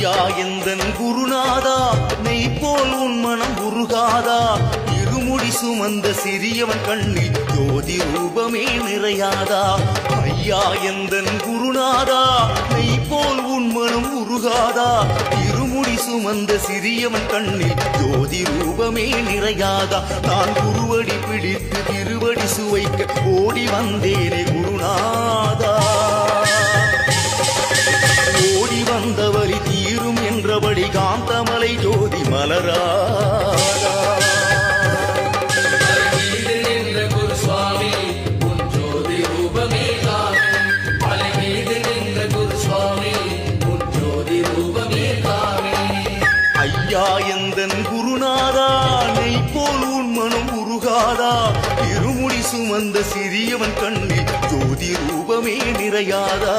ஐயா எந்தன் குருநாதா நெய் போல் உன் மனம் உருகாதா இருமுடி சுமந்த சிறியவன் கண்ணில் ஜோதி ரூபமே நிறையாதா ஐயா எந்தன் குருநாதா நெய் போல் உன் மனம் உருகாதா இருமுடி சுமந்த சிறியவன் கண்ணில் ஜோதி ரூபமே நிறையாதா நான் குருவடி பிடித்து திருவடி சுவைக்க ஓடி வந்தேனே குருநாதா ஓடி வந்தவரி தீரும் என்றபடி காந்தமலை ஜோதி மலராதா ஐயா எந்தன் குருநாதா நெய் போல் உன் மனம் உருகாதா இருமுடி சுமந்த சிறியவன் கண்ணில் ஜோதி ரூபமே நிறையாதா